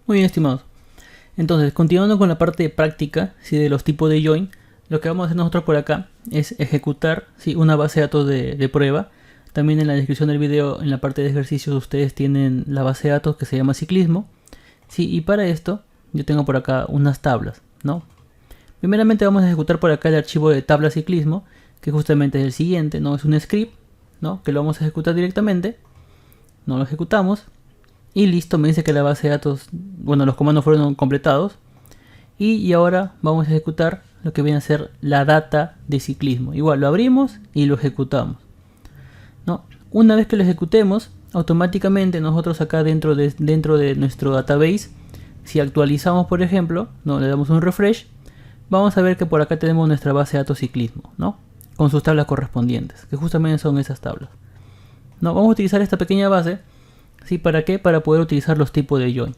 Muy bien, estimados. Entonces, continuando con la parte práctica, ¿sí? De los tipos de join, lo que vamos a hacer nosotros por acá es ejecutar, ¿sí? Una base de datos de prueba. También en la descripción del video, en la parte de ejercicios, ustedes tienen la base de datos que se llama ciclismo, ¿sí? Y para esto, yo tengo por acá unas tablas, ¿no? Primeramente vamos a ejecutar por acá el archivo de tabla ciclismo, que justamente es el siguiente, ¿no? Es un script, ¿no? Que lo vamos a ejecutar directamente. No lo ejecutamos. Y listo, me dice que la base de datos, bueno, los comandos fueron completados. Y ahora vamos a ejecutar lo que viene a ser la data de ciclismo. Igual lo abrimos y lo ejecutamos, ¿no? Una vez que lo ejecutemos, automáticamente nosotros acá dentro de nuestro database, si actualizamos por ejemplo, ¿no? Le damos un refresh, vamos a ver que por acá tenemos nuestra base de datos ciclismo, ¿no? Con sus tablas correspondientes, que justamente son esas tablas, ¿no? Vamos a utilizar esta pequeña base, ¿sí? ¿Para qué? Para poder utilizar los tipos de join.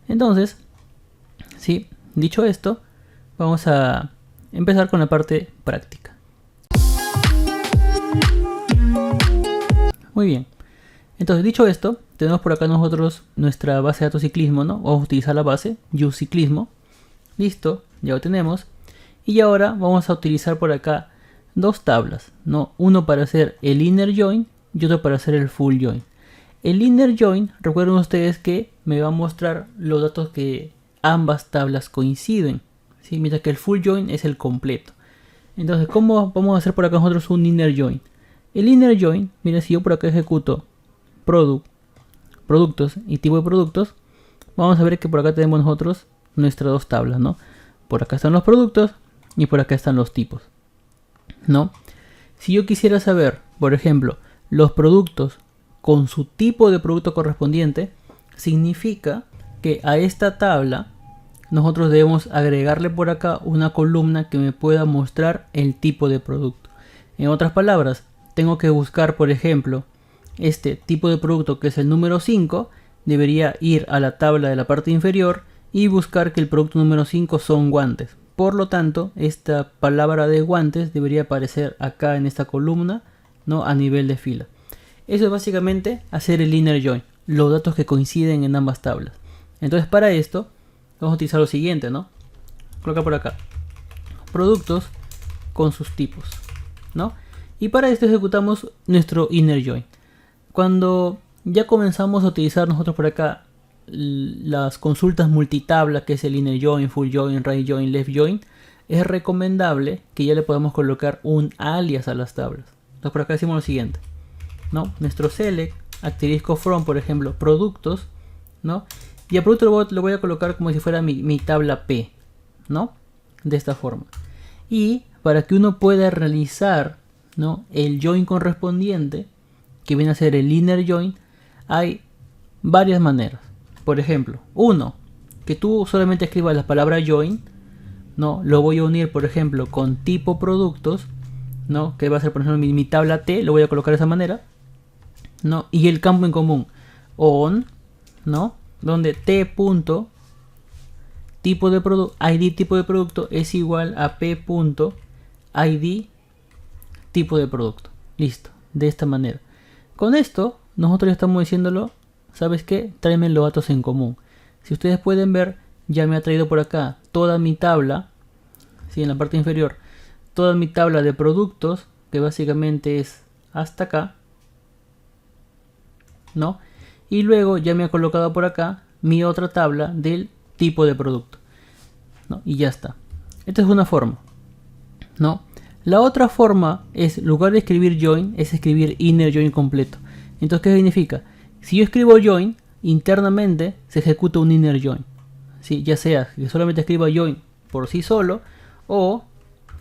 Entonces, ¿sí? Dicho esto, vamos a empezar con la parte práctica. Muy bien. Entonces, dicho esto, tenemos por acá nosotros nuestra base de datos ciclismo, ¿no? Vamos a utilizar la base useCiclismo. Listo, ya lo tenemos. Y ahora vamos a utilizar por acá dos tablas, ¿no? Uno para hacer el inner join y otro para hacer el full join. El inner join, recuerden ustedes que me va a mostrar los datos que ambas tablas coinciden, ¿sí? Mientras que el full join es el completo. Entonces, ¿cómo vamos a hacer por acá nosotros un inner join? El inner join, miren, si yo por acá ejecuto productos y tipo de productos, vamos a ver que por acá tenemos nosotros nuestras dos tablas, ¿no? Por acá están los productos y por acá están los tipos, ¿no? Si yo quisiera saber, por ejemplo, los productos con su tipo de producto correspondiente, significa que a esta tabla nosotros debemos agregarle por acá una columna que me pueda mostrar el tipo de producto. En otras palabras, tengo que buscar, por ejemplo, este tipo de producto que es el número 5, debería ir a la tabla de la parte inferior y buscar que el producto número 5 son guantes. Por lo tanto, esta palabra de guantes debería aparecer acá en esta columna, ¿no? A nivel de fila. Eso es básicamente hacer el inner join, los datos que coinciden en ambas tablas. Entonces, para esto vamos a utilizar lo siguiente, ¿no? Coloca por acá productos con sus tipos, ¿no? Y para esto ejecutamos nuestro inner join. Cuando ya comenzamos a utilizar nosotros por acá las consultas multitabla, que es el inner join, full join, right join, left join, es recomendable que ya le podamos colocar un alias a las tablas. Entonces por acá decimos lo siguiente, ¿no? Nuestro select asterisco from, por ejemplo, productos, ¿no? Y a producto lo voy a colocar como si fuera mi tabla P, ¿no? De esta forma. Y para que uno pueda realizar, ¿no? El join correspondiente, que viene a ser el inner join, hay varias maneras. Por ejemplo, uno, que tú solamente escribas la palabra join, ¿no? Lo voy a unir, por ejemplo, con tipo productos, ¿no? Que va a ser, por ejemplo, mi tabla T, lo voy a colocar de esa manera, ¿no? Y el campo en común, on, ¿no? Donde t punto tipo de producto, id tipo de producto es igual a p punto id tipo de producto. Listo, de esta manera. Con esto, nosotros ya estamos diciéndolo, ¿sabes qué? Tráeme los datos en común. Si ustedes pueden ver, ya me ha traído por acá toda mi tabla, ¿sí? En la parte inferior, toda mi tabla de productos, que básicamente es hasta acá, ¿no? Y luego ya me ha colocado por acá mi otra tabla del tipo de producto, ¿no? Y ya está. Esta es una forma, ¿no? La otra forma es, en lugar de escribir join, es escribir inner join completo. Entonces, ¿qué significa? Si yo escribo join, internamente se ejecuta un inner join, ¿sí? Ya sea que solamente escriba join por sí solo, o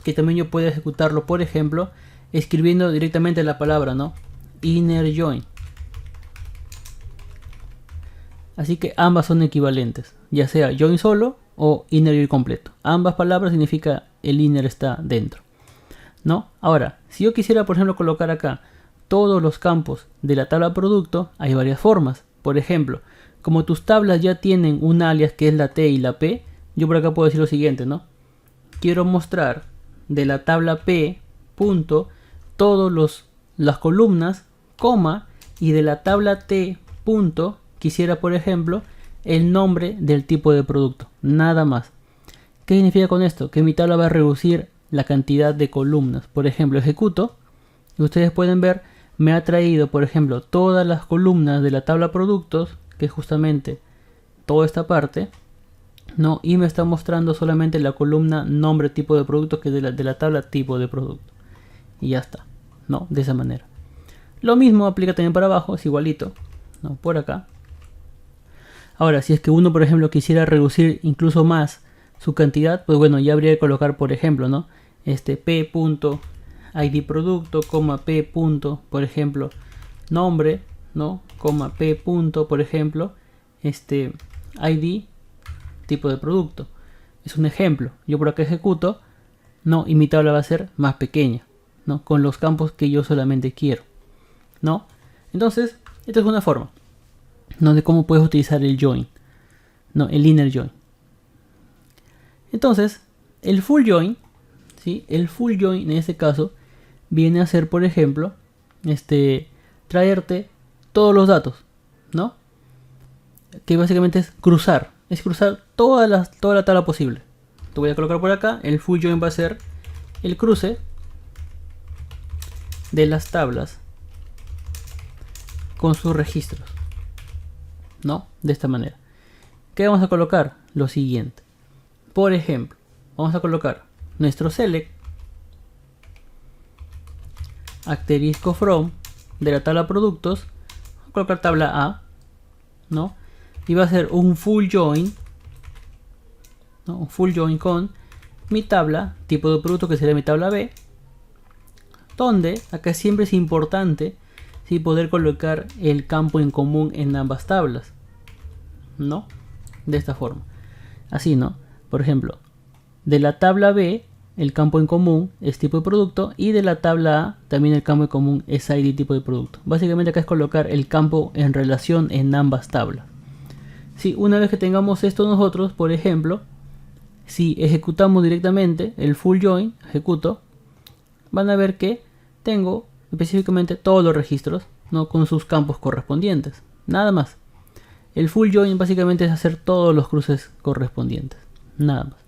que también yo pueda ejecutarlo, por ejemplo, escribiendo directamente la palabra, ¿no? Inner join. Así que ambas son equivalentes, ya sea join solo o inner join completo. Ambas palabras significa el inner está dentro, ¿no? Ahora, si yo quisiera, por ejemplo, colocar acá todos los campos de la tabla producto, hay varias formas. Por ejemplo, como tus tablas ya tienen un alias que es la T y la P, yo por acá puedo decir lo siguiente, ¿no? Quiero mostrar de la tabla P punto todas las columnas, coma, y de la tabla T punto quisiera, por ejemplo, el nombre del tipo de producto, nada más. ¿Qué significa con esto? Que mi tabla va a reducir la cantidad de columnas. Por ejemplo, ejecuto y ustedes pueden ver, me ha traído, por ejemplo, todas las columnas de la tabla productos, que es justamente toda esta parte, ¿no? Y me está mostrando solamente la columna nombre tipo de producto, que es de la tabla tipo de producto. Y ya está, ¿no? De esa manera. Lo mismo aplica también para abajo, es igualito, ¿no? Por acá. Ahora, si es que uno, por ejemplo, quisiera reducir incluso más su cantidad, pues bueno, ya habría que colocar, por ejemplo, ¿no? P.id producto, P. por ejemplo, nombre, ¿no? P. por ejemplo, ID tipo de producto. Es un ejemplo. Yo por acá ejecuto, ¿no? Y mi tabla va a ser más pequeña, ¿no? Con los campos que yo solamente quiero, ¿no? Entonces, esta es una forma, ¿no? De cómo puedes utilizar el join, ¿no? El inner join. Entonces, el full join, ¿sí? El full join en este caso viene a ser, por ejemplo, traerte todos los datos, ¿no? Que básicamente es cruzar toda la tabla posible. Te voy a colocar por acá, el full join va a ser el cruce de las tablas con sus registros, ¿no? De esta manera. ¿Qué vamos a colocar? Lo siguiente. Por ejemplo, vamos a colocar nuestro select asterisco from de la tabla productos. Vamos a colocar tabla A, ¿no? Y va a ser un full join, ¿no? Un full join con mi tabla tipo de producto, que sería mi tabla B, donde acá siempre es importante, ¿sí? Poder colocar el campo en común en ambas tablas, ¿no? De esta forma, así, ¿no? Por ejemplo, de la tabla B el campo en común es tipo de producto, y de la tabla A también el campo en común es ID tipo de producto. Básicamente acá es colocar el campo en relación en ambas tablas. Si una vez que tengamos esto nosotros, por ejemplo, si ejecutamos directamente el full join, ejecuto, van a ver que tengo específicamente todos los registros, ¿no? Con sus campos correspondientes, nada más. El full join básicamente es hacer todos los cruces correspondientes, nada más.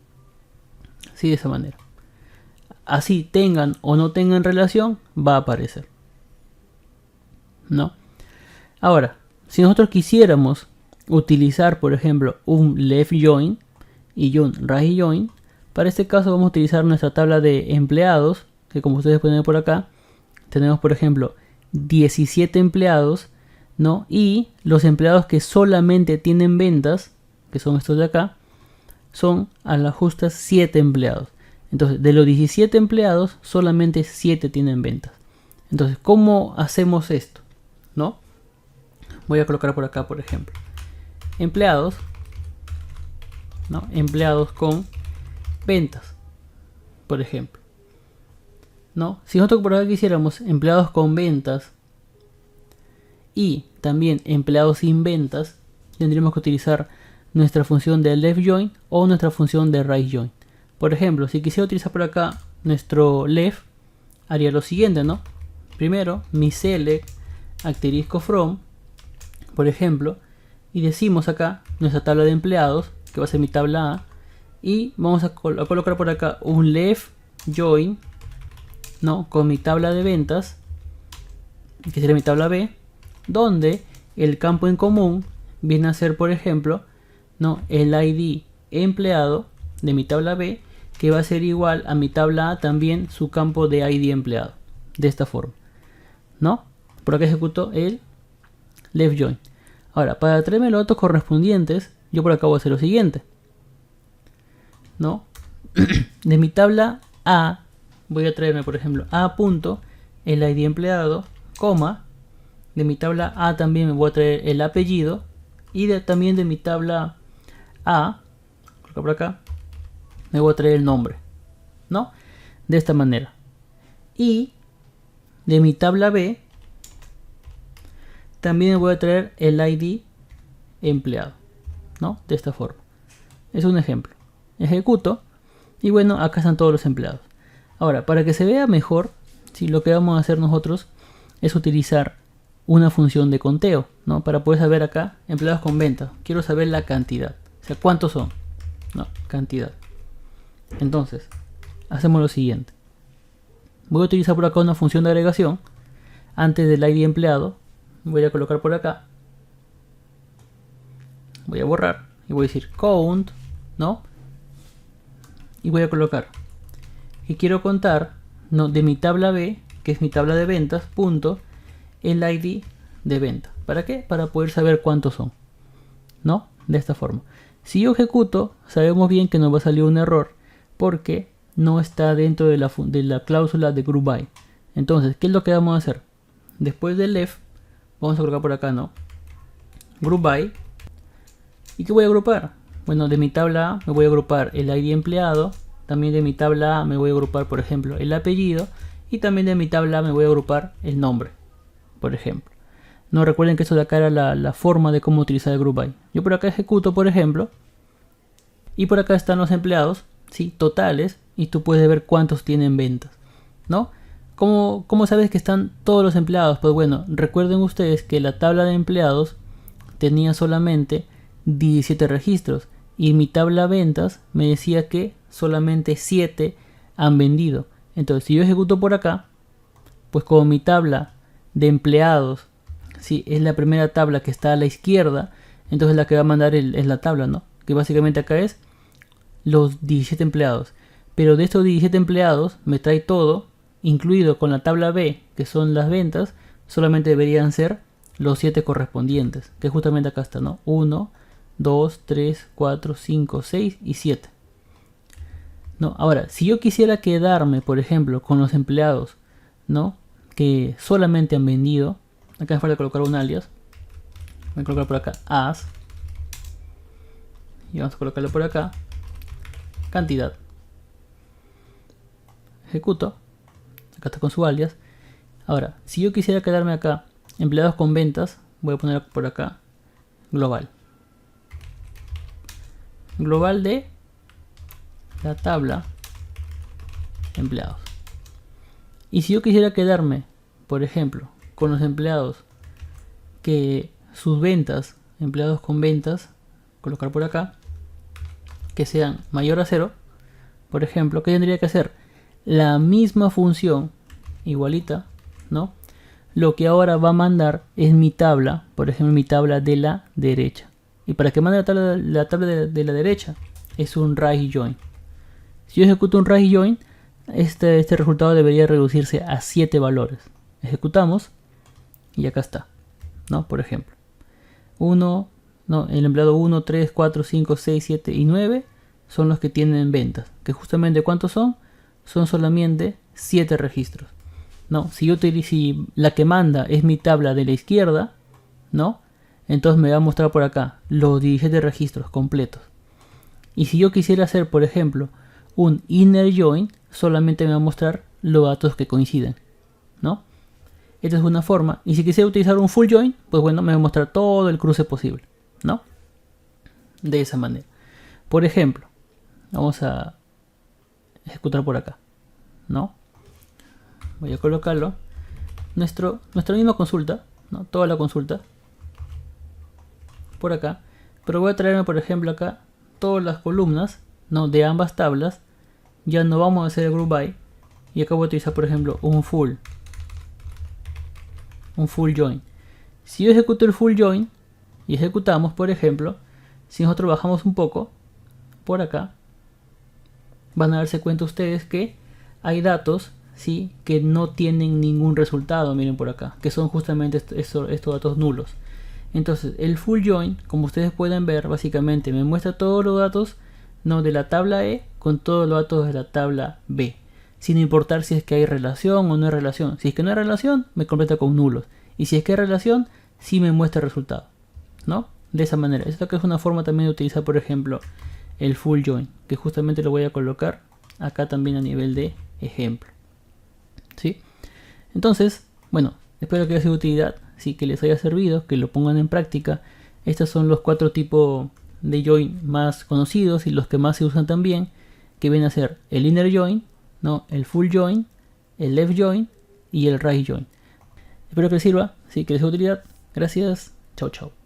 Así, de esa manera. Así tengan o no tengan relación, va a aparecer, ¿no? Ahora, si nosotros quisiéramos utilizar, por ejemplo, un left join y un right join, para este caso vamos a utilizar nuestra tabla de empleados, que como ustedes pueden ver por acá, tenemos, por ejemplo, 17 empleados, ¿no? Y los empleados que solamente tienen ventas, que son estos de acá, son a las justas 7 empleados. Entonces, de los 17 empleados, solamente 7 tienen ventas. Entonces, ¿cómo hacemos esto? ¿No? Voy a colocar por acá, por ejemplo, empleados, ¿no? Empleados con ventas, por ejemplo, ¿no? Si nosotros por acá quisiéramos empleados con ventas y también empleados sin ventas, tendríamos que utilizar nuestra función de left join o nuestra función de right join. Por ejemplo, si quisiera utilizar por acá nuestro left, haría lo siguiente, ¿no? Primero, mi select asterisco from, por ejemplo, y decimos acá nuestra tabla de empleados, que va a ser mi tabla A, y vamos a colocar por acá un left join, ¿no? Con mi tabla de ventas, que sería mi tabla B, donde el campo en común viene a ser, por ejemplo, ¿no? El ID empleado de mi tabla B, que va a ser igual a mi tabla A también su campo de ID empleado, de esta forma, ¿no? Por acá ejecuto el left join. Ahora, para traerme los datos correspondientes, yo por acá voy a hacer lo siguiente, ¿no? De mi tabla A voy a traerme, por ejemplo, A punto, el ID empleado, coma, de mi tabla A también me voy a traer el apellido, y también de mi tabla A, por acá, me voy a traer el nombre, ¿no? De esta manera. Y de mi tabla B también me voy a traer el ID empleado, ¿no? De esta forma. Es un ejemplo. Ejecuto y bueno, acá están todos los empleados. Ahora, para que se vea mejor, si lo que vamos a hacer nosotros es utilizar una función de conteo, ¿no? Para poder saber acá, empleados con venta, quiero saber la cantidad, o sea, ¿cuántos son? No, cantidad. Entonces, hacemos lo siguiente. Voy a utilizar por acá una función de agregación. Antes del ID empleado, voy a colocar por acá. Voy a borrar y voy a decir count, ¿no? Y voy a colocar que quiero contar, ¿no?, de mi tabla B, que es mi tabla de ventas, punto, el ID de venta. ¿Para qué? Para poder saber cuántos son, ¿no? De esta forma. Si yo ejecuto, sabemos bien que nos va a salir un error porque no está dentro de la cláusula de group by. Entonces, ¿qué es lo que vamos a hacer? Después del left, vamos a colocar por acá, ¿no?, group by. ¿Y qué voy a agrupar? Bueno, de mi tabla A me voy a agrupar el ID empleado. También de mi tabla A me voy a agrupar, por ejemplo, el apellido. Y también de mi tabla A me voy a agrupar el nombre, por ejemplo. No, recuerden que eso de acá era la forma de cómo utilizar el group by. Yo por acá ejecuto, por ejemplo. Y por acá están los empleados, ¿sí?, totales. Y tú puedes ver cuántos tienen ventas, ¿no? ¿Cómo sabes que están todos los empleados? Pues bueno, recuerden ustedes que la tabla de empleados tenía solamente 17 registros. Y mi tabla ventas me decía que solamente 7 han vendido. Entonces, si yo ejecuto por acá, pues como mi tabla de empleados, ¿sí?, es la primera tabla que está a la izquierda, entonces la que va a mandar es la tabla, ¿no? Que básicamente acá es los 17 empleados. Pero de estos 17 empleados me trae todo, incluido con la tabla B, que son las ventas, solamente deberían ser los 7 correspondientes, que justamente acá está, ¿no? 1, 2, 3, 4, 5, 6 y 7. ¿No? Ahora, si yo quisiera quedarme, por ejemplo, con los empleados, ¿no?, que solamente han vendido, acá me falta colocar un alias, voy a colocar por acá as, y vamos a colocarlo por acá, cantidad. Ejecuto, acá está con su alias. Ahora, si yo quisiera quedarme acá, empleados con ventas, voy a poner por acá global. Global de la tabla empleados. Y si yo quisiera quedarme, por ejemplo, con los empleados que sus ventas, empleados con ventas, colocar por acá, que sean mayor a 0, por ejemplo, ¿qué tendría que hacer? La misma función, igualita, ¿no? Lo que ahora va a mandar es mi tabla, por ejemplo, mi tabla de la derecha. Y para que mande la tabla de la derecha, es un raise join. Si yo ejecuto un raise join, este resultado debería reducirse a 7 valores. Ejecutamos y acá está, ¿no? Por ejemplo, el empleado 1, 3, 4, 5, 6, 7 y 9 son los que tienen ventas. Que justamente, ¿cuántos son? Son solamente 7 registros, ¿no? Si la que manda es mi tabla de la izquierda, ¿no?, entonces me va a mostrar por acá los 17 registros completos. Y si yo quisiera hacer, por ejemplo, un inner join, solamente me va a mostrar los datos que coinciden, ¿no? Esta es una forma. Y si quisiera utilizar un full join, pues bueno, me va a mostrar todo el cruce posible, ¿no? De esa manera. Por ejemplo, vamos a ejecutar por acá, ¿no? Voy a colocarlo. Nuestra misma consulta, ¿no? Toda la consulta por acá. Pero voy a traerme, por ejemplo, acá todas las columnas, ¿no?, de ambas tablas. Ya no vamos a hacer el group by. Y acá voy a utilizar, por ejemplo, un full join. Si yo ejecuto el full join y ejecutamos, por ejemplo, si nosotros bajamos un poco por acá, van a darse cuenta ustedes que hay datos, ¿sí?, que no tienen ningún resultado. Miren por acá, que son justamente estos datos nulos. Entonces el full join, como ustedes pueden ver, básicamente me muestra todos los datos, ¿no?, de la tabla E con todos los datos de la tabla B, sin importar si es que hay relación o no hay relación. Si es que no hay relación, me completa con nulos, y si es que hay relación, sí me muestra el resultado, ¿no? De esa manera. Esto que es una forma también de utilizar, por ejemplo, el full join, que justamente lo voy a colocar acá también a nivel de ejemplo, ¿sí? Entonces, bueno, espero que haya sido de utilidad, sí, que les haya servido, que lo pongan en práctica. Estos son los 4 tipos de join más conocidos y los que más se usan también, que vienen a ser el inner join, ¿no?, el full join, el left join y el right join. Espero que les sirva, sí, que les sea de utilidad. Gracias, chao chao.